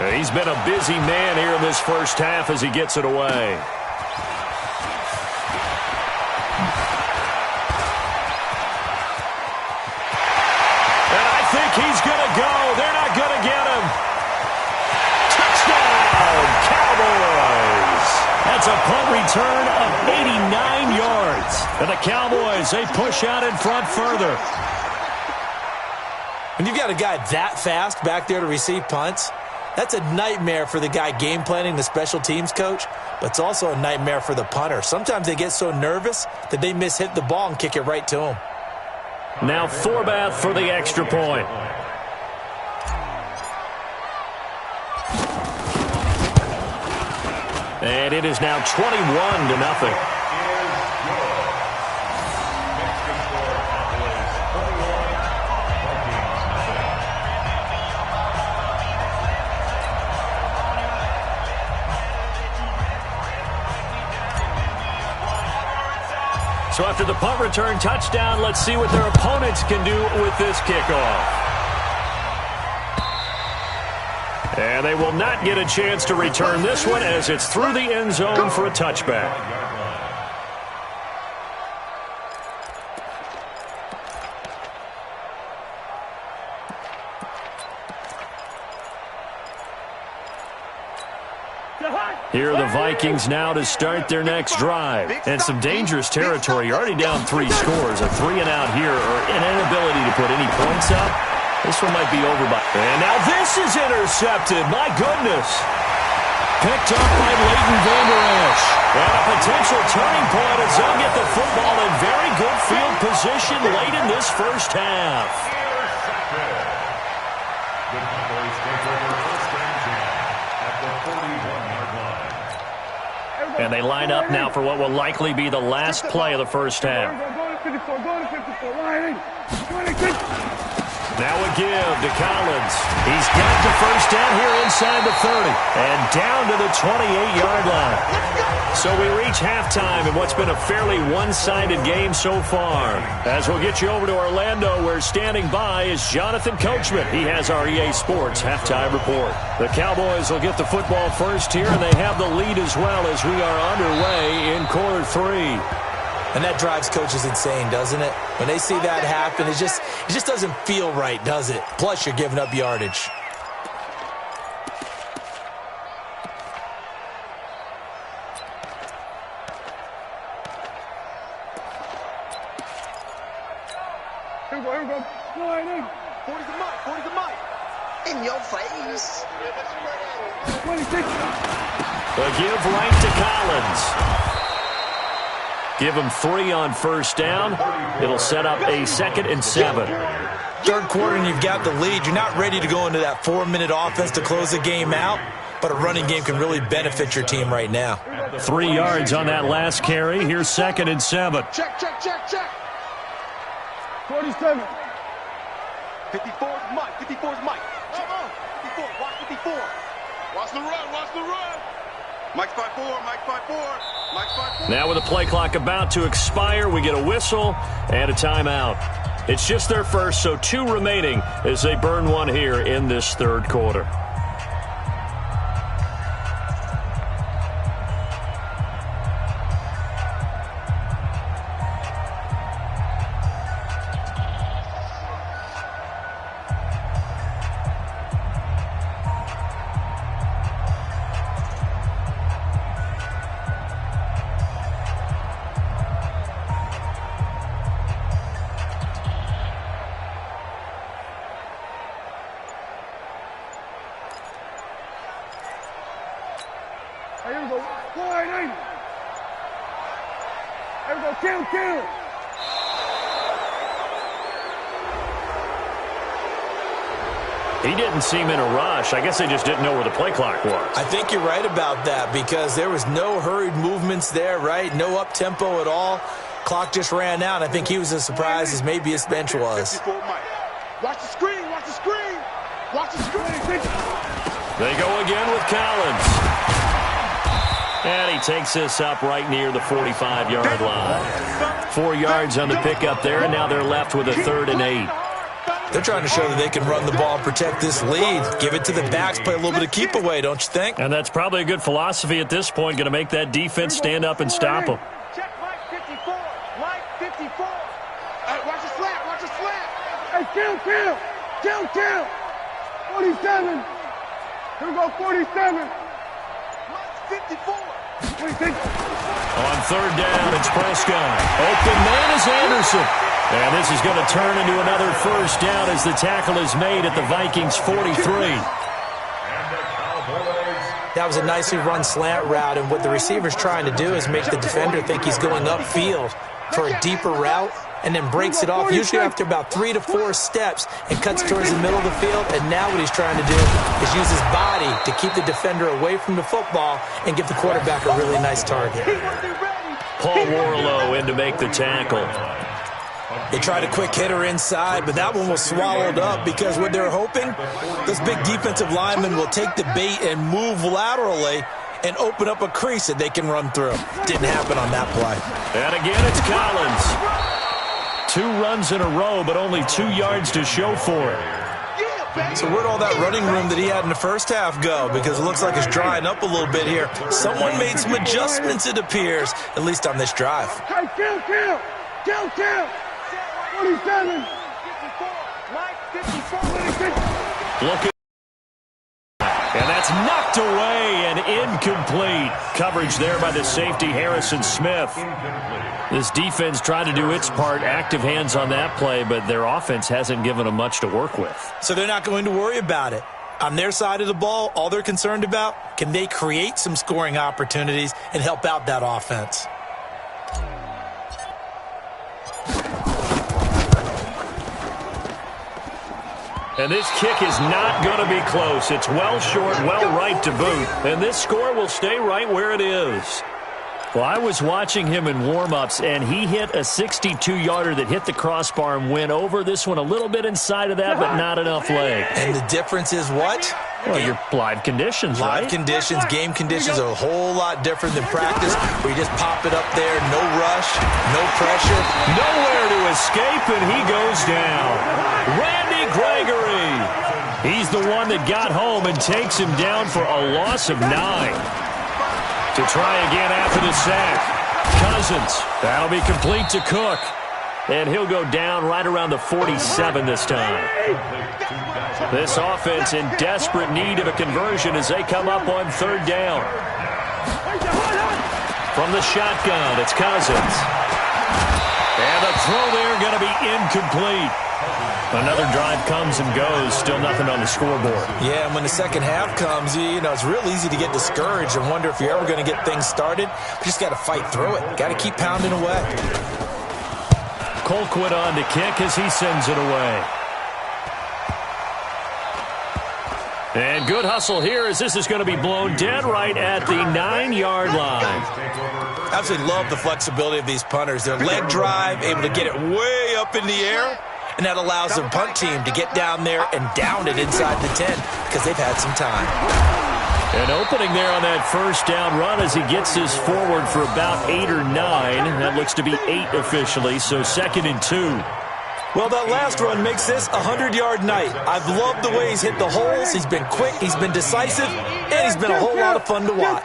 He's been a busy man here in this first half as he gets it away. And I think he's going to go. They're not going to get him. Touchdown, Cowboys. That's a punt return of 89 yards. And the Cowboys, they push out in front further. When you've got a guy that fast back there to receive punts, that's a nightmare for the guy game planning, the special teams coach, but it's also a nightmare for the punter. Sometimes they get so nervous that they hit the ball and kick it right to him. Now Forbath for the extra point. And it is now 21-0. So after the punt return touchdown, let's see what their opponents can do with this kickoff. And they will not get a chance to return this one as it's through the end zone for a touchback. Here are the Vikings now to start their next drive. And some dangerous territory. You're already down 3 scores. A 3-and-out here or an inability to put any points up. This one might be over by... And now this is intercepted. My goodness. Picked up by Leighton Vander Esch. And a potential turning point as they'll get the football in very good field position late in this first half. And they line up now for what will likely be the last play of the first half. Now a give to Collins. He's got the first down here inside the 30. And down to the 28-yard line. So we reach halftime in what's been a fairly one-sided game so far. As we'll get you over to Orlando, where standing by is Jonathan Coachman. He has our EA Sports halftime report. The Cowboys will get the football first here, and they have the lead as well as we are underway in quarter 3. And that drives coaches insane, doesn't it? When they see that happen, it just doesn't feel right, does it? Plus, you're giving up yardage. Here we go. Slide in. 40's a mic. 40's a mic. In your face. 26. The give right to Collins. Give him 3 on first down. It'll set up a 2nd and 7. Third quarter and you've got the lead. You're not ready to go into that 4-minute offense to close the game out, but a running game can really benefit your team right now. 3 yards on that last carry. Here's 2nd and 7. Check. 47. 54's Mike. 54's Mike. 54. Watch 54. Watch the run. Mike's 5-4. Mike's 5-4. Mike's 5-4. Now with the play clock about to expire, we get a whistle and a timeout. It's just their first, so 2 remaining as they burn one here in this third quarter. Here we go. Slide in. Here we go. Kill. He didn't seem in a rush. I guess they just didn't know where the play clock was. I think you're right about that because there was no hurried movements there, right? No up-tempo at all. Clock just ran out. I think he was as surprised as maybe his bench was. Watch the screen. They go again with Collins. And he takes this up right near the 45-yard line. 4 yards on the pickup there, and now they're left with a 3rd and 8. They're trying to show that they can run the ball and protect this lead. Give it to the backs, play a little bit of keep away, don't you think? And that's probably a good philosophy at this point, going to make that defense stand up and stop them. Check Mike 54. Mike 54. Watch the slap. Watch the slap. Hey, kill. 47. Here we go, 47. Mike 54. 26. On third down, it's Prescott. Open man is Anderson. And this is going to turn into another first down as the tackle is made at the Vikings 43. That was a nicely run slant route, and what the receiver's trying to do is make the defender think he's going upfield for a deeper route, and then breaks it off, usually after about 3 to 4 steps, and cuts towards the middle of the field. And now what he's trying to do is use his body to keep the defender away from the football and give the quarterback a really nice target. Paul Warlow in to make the tackle. They tried a quick hitter inside, but that one was swallowed up because what they're hoping, those big defensive linemen will take the bait and move laterally and open up a crease that they can run through. Didn't happen on that play. And again, it's Collins. 2 runs in a row, but only 2 yards to show for it. So where'd all that running room that he had in the first half go? Because it looks like it's drying up a little bit here. Someone made some adjustments, it appears, at least on this drive. Hey, kill. 47. 54. Mike 54. 26. Look at. And that's knocked away and incomplete. Coverage there by the safety, Harrison Smith. This defense tried to do its part, active hands on that play, but their offense hasn't given them much to work with. So they're not going to worry about it. On their side of the ball, all they're concerned about, can they create some scoring opportunities and help out that offense? And this kick is not going to be close. It's well short, well right to boot. And this score will stay right where it is. Well, I was watching him in warm-ups, and he hit a 62-yarder that hit the crossbar and went over. This one a little bit inside of that, but not enough leg. And the difference is what? Well, your live conditions, right? Live conditions, game conditions are a whole lot different than practice, where you just pop it up there, no rush, no pressure. Nowhere to escape, and he goes down. Randy Gregory. He's the one that got home and takes him down for a loss of 9. To try again after the sack. Cousins. That'll be complete to Cook. And he'll go down right around the 47 this time. This offense in desperate need of a conversion as they come up on third down. From the shotgun, it's Cousins. And the throw there going to be incomplete. Another drive comes and goes. Still nothing on the scoreboard. Yeah, and when the second half comes, you know, it's real easy to get discouraged and wonder if you're ever going to get things started. You just got to fight through it. Got to keep pounding away. Colquitt on to kick as he sends it away. And good hustle here as this is going to be blown dead right at the 9-yard line. Absolutely love the flexibility of these punters. Their leg drive, able to get it way up in the air, and that allows their punt team to get down there and down it inside the 10 because they've had some time. An opening there on that first down run as he gets this forward for about 8 or 9. That looks to be 8 officially, so 2nd and 2. Well, that last run makes this a 100-yard night. I've loved the way he's hit the holes. He's been quick, he's been decisive, and he's been a whole lot of fun to watch.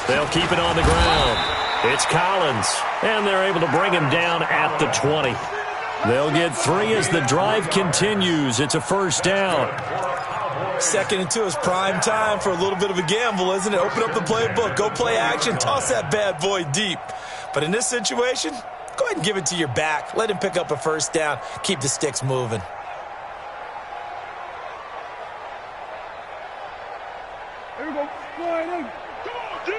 They'll keep it on the ground. It's Collins, and they're able to bring him down at the 20. They'll get 3 as the drive continues. It's a first down. 2nd and 2 is prime time for a little bit of a gamble, isn't it? Open up the playbook, go play action, toss that bad boy deep. But in this situation, go ahead and give it to your back. Let him pick up a first down. Keep the sticks moving. Here we go. Flying in. Come on, Jim.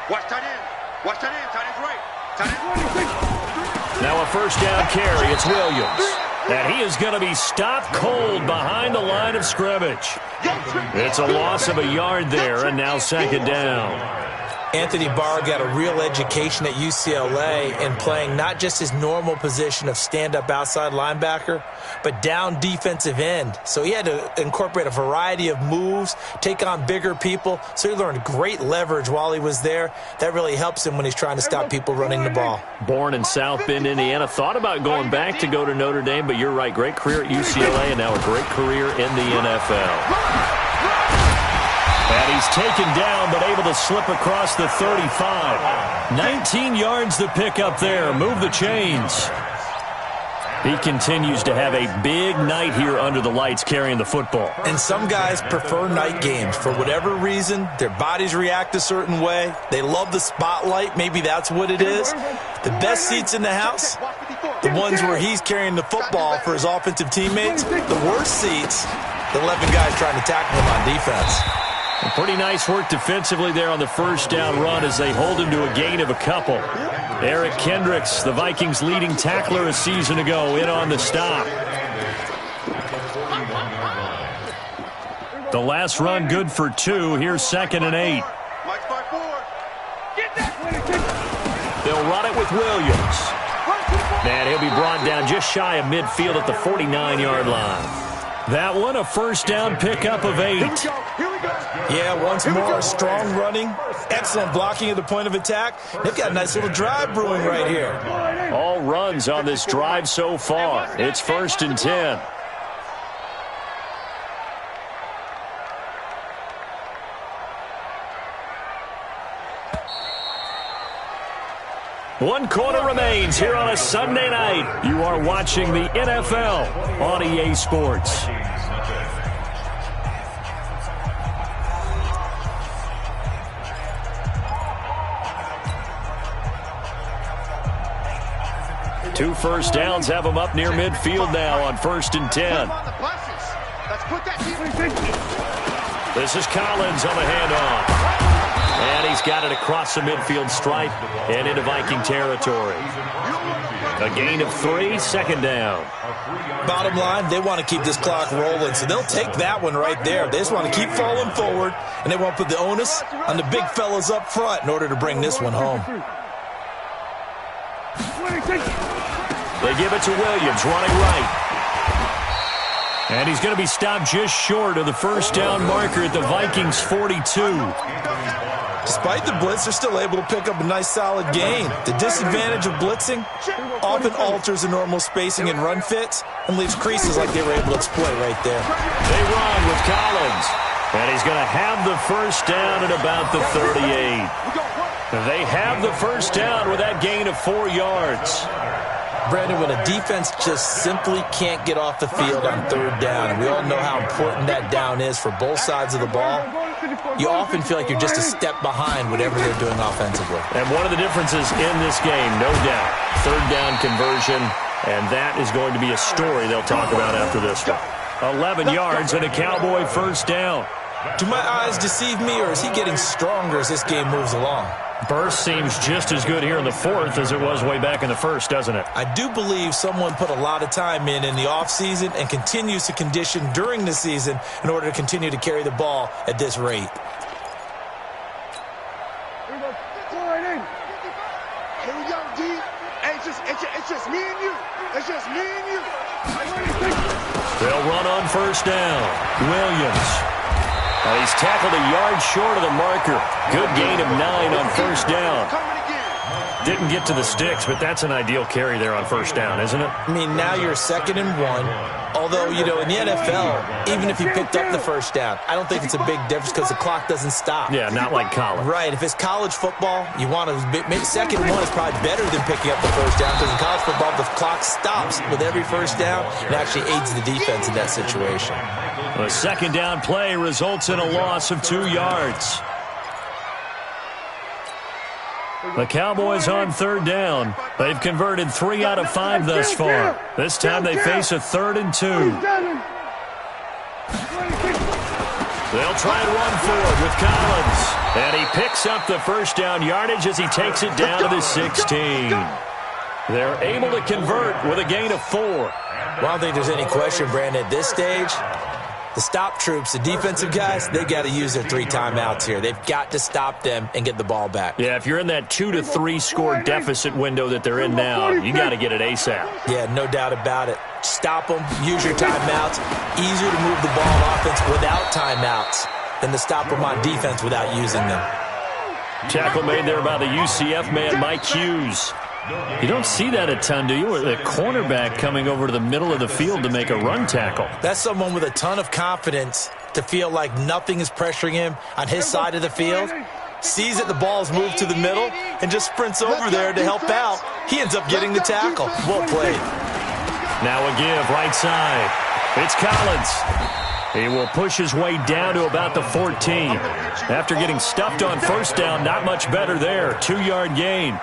Watch tight end. Watch tight end. Tight end's right. Tight end. Now a first down carry. It's Williams. And he is going to be stopped cold behind the line of scrimmage. It's a loss of a yard there, and now 2nd down. Anthony Barr got a real education at UCLA in playing not just his normal position of stand-up outside linebacker, but down defensive end. So he had to incorporate a variety of moves, take on bigger people. So he learned great leverage while he was there. That really helps him when he's trying to stop people running the ball. Born in South Bend, Indiana. Thought about going back to go to Notre Dame, but you're right. Great career at UCLA and now a great career in the NFL. And he's taken down, but able to slip across the 35. 19 yards to pick up there. Move the chains. He continues to have a big night here under the lights carrying the football. And some guys prefer night games. For whatever reason, their bodies react a certain way. They love the spotlight. Maybe that's what it is. The best seats in the house, the ones where he's carrying the football for his offensive teammates. The worst seats, the 11 guys trying to tackle him on defense. Pretty nice work defensively there on the first down run as they hold him to a gain of a couple. Eric Kendricks, the Vikings' leading tackler a season ago, in on the stop. The last run good for 2. Here's 2nd and 8. They'll run it with Williams. And he'll be brought down just shy of midfield at the 49-yard line. That one, a first down pickup of 8. Yeah, once more, strong running, excellent blocking at the point of attack. They've got a nice little drive brewing right here. All runs on this drive so far. It's 1st and 10. One quarter remains here on a Sunday night. You are watching the NFL on EA Sports. Two first downs have them up near midfield now on 1st and 10. This is Collins on the handoff. And he's got it across the midfield stripe and into Viking territory. A gain of 3, 2nd down. Bottom line, they want to keep this clock rolling, so they'll take that one right there. They just want to keep falling forward, and they want to put the onus on the big fellas up front in order to bring this one home. They give it to Williams, running right. And he's going to be stopped just short of the first down marker at the Vikings' 42. Despite the blitz, they're still able to pick up a nice solid gain. The disadvantage of blitzing often alters the normal spacing and run fits and leaves creases like they were able to exploit right there. They run with Collins. And he's going to have the first down at about the 38. They have the first down with that gain of 4 yards. Brandon, when a defense just simply can't get off the field on 3rd down, and we all know how important that down is for both sides of the ball, you often feel like you're just a step behind whatever they're doing offensively. And one of the differences in this game, no doubt, 3rd down conversion, and that is going to be a story they'll talk about after this one. 11 yards and a Cowboy first down. Do my eyes deceive me, or is he getting stronger as this game moves along? Burst seems just as good here in the 4th as it was way back in the 1st, doesn't it? I do believe someone put a lot of time in the offseason and continues to condition during the season in order to continue to carry the ball at this rate. Here we go, D. Hey, it's just me and you. It's just me and you. They'll run on first down. Williams. He's tackled a yard short of the marker. Good gain of 9 on first down. Didn't get to the sticks, but that's an ideal carry there on first down, isn't it? I mean, now you're 2nd and 1. Although, you know, in the NFL, even if you picked up the first down, I don't think it's a big difference because the clock doesn't stop. Yeah, not like college. Right. If it's college football, you want to make 2nd and 1 is probably better than picking up the first down because in college football, the clock stops with every first down and actually aids the defense in that situation. A 2nd down play results in a loss of 2 yards. The Cowboys on 3rd down. They've converted 3 out of 5 thus far. This time they face a 3rd and 2. They'll try and run forward with Collins. And he picks up the first down yardage as he takes it down to the 16. They're able to convert with a gain of 4. Well, I don't think there's any question, Brandon, at this stage, The stop troops, the defensive guys, they got to use their 3 timeouts here. They've got to stop them and get the ball back. Yeah, if you're in that 2 to 3 score deficit window that they're in now, you got to get it ASAP. Yeah, no doubt about it. Stop them, use your timeouts. Easier to move the ball on offense without timeouts than to stop them on defense without using them. Tackle made there by the UCF man, Mike Hughes. You don't see that a ton, do you? With a cornerback coming over to the middle of the field to make a run tackle. That's someone with a ton of confidence to feel like nothing is pressuring him on his side of the field. Sees that the ball's moved to the middle and just sprints over there to help out. He ends up getting the tackle. Well played. Now a give, right side. It's Collins. He will push his way down to about the 14. After getting stuffed on first down, not much better there. 2-yard gain.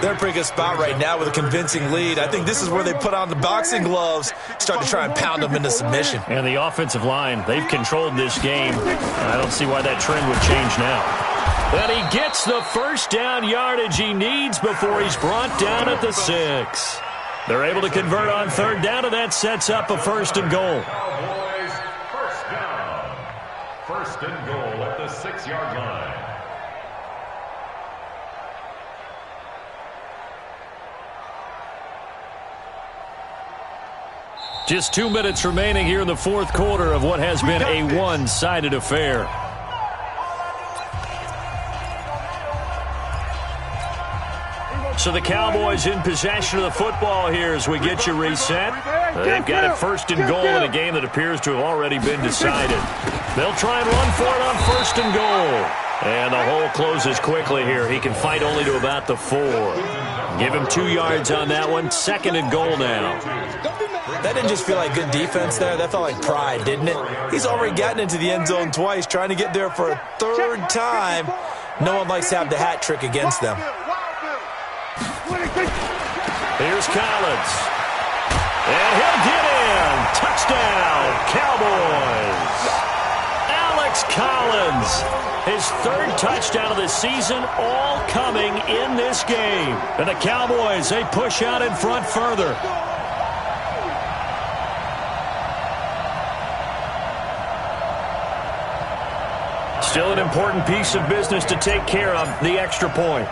They're in a pretty good spot right now with a convincing lead. I think this is where they put on the boxing gloves, start to try and pound them into submission. And the offensive line, they've controlled this game. I don't see why that trend would change now. And he gets the first down yardage he needs before he's brought down at the 6. They're able to convert on third down, and that sets up a 1st and goal. Cowboys, first down. 1st and goal at the 6-yard line. Just 2 minutes remaining here in the 4th quarter of what has been a one-sided affair. So the Cowboys in possession of the football here as we get you reset. They've got it 1st and goal in a game that appears to have already been decided. They'll try and run for it on 1st and goal. And the hole closes quickly here. He can fight only to about the 4. Give him 2 yards on that one. 2nd and goal now. That didn't just feel like good defense there. That felt like pride, didn't it? He's already gotten into the end zone twice, trying to get there for a 3rd time. No one likes to have the hat trick against them. Here's Collins. And he'll get in. Touchdown, Cowboys. Alex Collins, his 3rd touchdown of the season, all coming in this game. And the Cowboys, they push out in front further. Still an important piece of business to take care of, the extra point.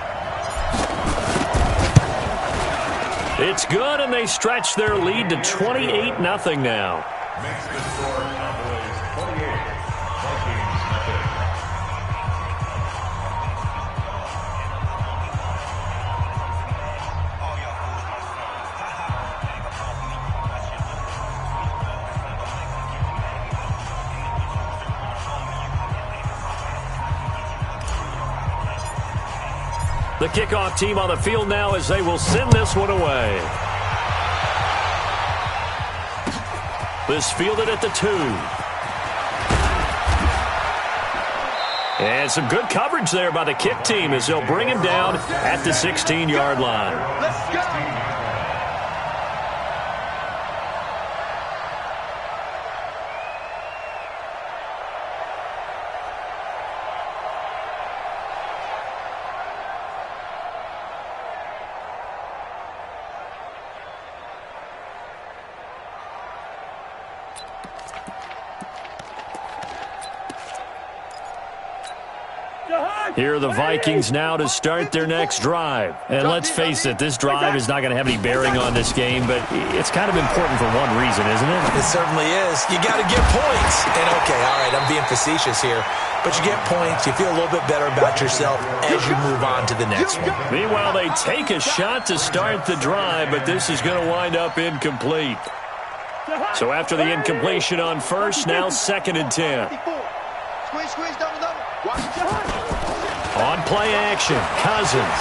It's good, and they stretch their lead to 28-0 now. Makes the score Cowboys 28, Vikings nothing. The kickoff team on the field now as they will send this one away. This fielded at the 2. And some good coverage there by the kick team as they'll bring him down at the 16-yard line. Let's go. Here are the Vikings now to start their next drive. And let's face it, this drive is not going to have any bearing on this game, but it's kind of important for one reason, isn't it? It certainly is. You got to get points. And, okay, all right, I'm being facetious here. But you get points, you feel a little bit better about yourself as you move on to the next one. Meanwhile, they take a shot to start the drive, but this is going to wind up incomplete. So after the incompletion on first, now 2nd and 10. Squeeze, double. On play action, Cousins.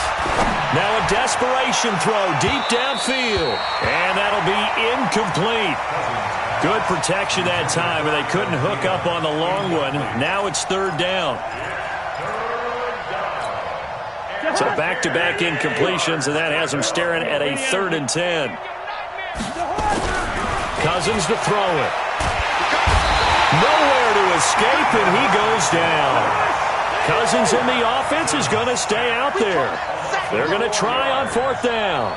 Now a desperation throw deep downfield. And that'll be incomplete. Good protection that time, and they couldn't hook up on the long one. Now it's 3rd down. So back-to-back incompletions, and that has them staring at a 3rd and 10. Cousins to throw it. Nowhere to escape, and he goes down. Cousins in the offense is going to stay out there. They're going to try on 4th down.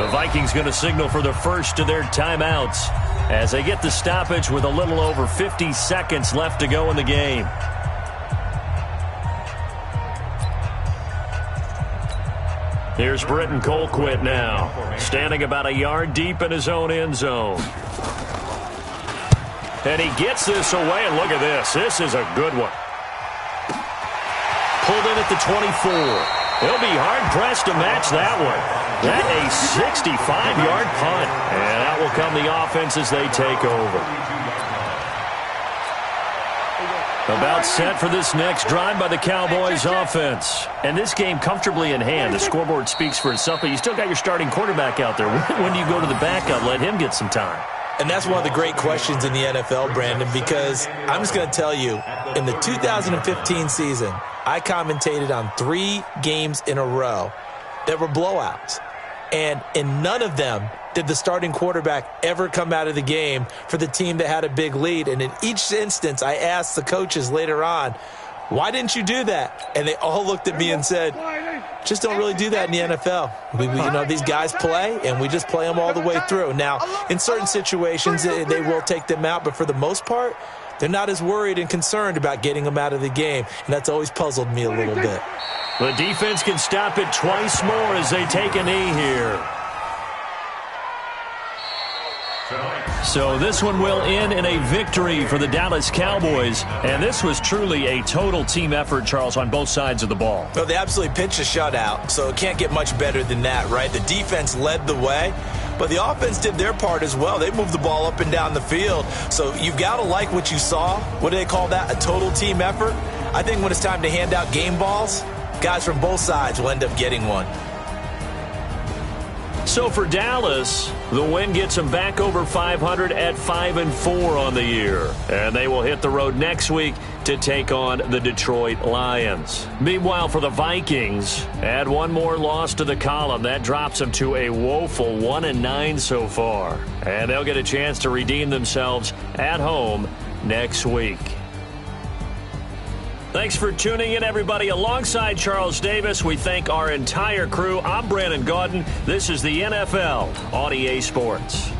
The Vikings going to signal for the first of their timeouts as they get the stoppage with a little over 50 seconds left to go in the game. Here's Britton Colquitt now, standing about a yard deep in his own end zone. And he gets this away, and look at this. This is a good one. Pulled in at the 24. He'll be hard-pressed to match that one. That's a 65-yard punt. And that will come the offense as they take over. About set for this next drive by the Cowboys offense. And this game comfortably in hand. The scoreboard speaks for itself, but you still got your starting quarterback out there. When do you go to the backup? Let him get some time. And that's one of the great questions in the NFL, Brandon, because I'm just going to tell you, in the 2015 season, I commentated on 3 games in a row that were blowouts. And in none of them did the starting quarterback ever come out of the game for the team that had a big lead. And in each instance, I asked the coaches later on, why didn't you do that? And they all looked at me and said, just don't really do that in the NFL. These guys play, and we just play them all the way through. Now, in certain situations, they will take them out, but for the most part, they're not as worried and concerned about getting them out of the game, and that's always puzzled me a little bit. The defense can stop it twice more as they take a knee here. So this one will end in a victory for the Dallas Cowboys. And this was truly a total team effort, Charles, on both sides of the ball. Well, they absolutely pitched a shutout, so it can't get much better than that, right? The defense led the way, but the offense did their part as well. They moved the ball up and down the field. So you've got to like what you saw. What do they call that? A total team effort? I think when it's time to hand out game balls, guys from both sides will end up getting one. So for Dallas, the win gets them back over 500 at 5-4 on the year. And they will hit the road next week to take on the Detroit Lions. Meanwhile, for the Vikings, add one more loss to the column. That drops them to a woeful 1-9 so far. And they'll get a chance to redeem themselves at home next week. Thanks for tuning in, everybody. Alongside Charles Davis, we thank our entire crew. I'm Brandon Gaudin. This is the NFL on EA Sports.